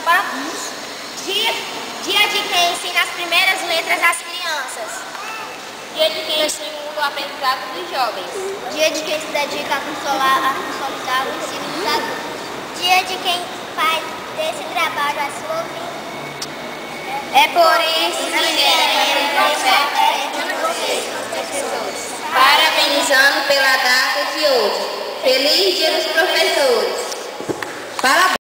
para alguns. Dia de quem ensina as primeiras letras às crianças. Dia de quem estimula o aprendizado dos jovens. Dia de quem se dedica a consolidar o ensino dos adultos. Dia de quem faz desse trabalho a sua vida. É por isso que queremos vocês, professores, parabenizando pela data de hoje. Feliz Dia dos Professores! Parabéns!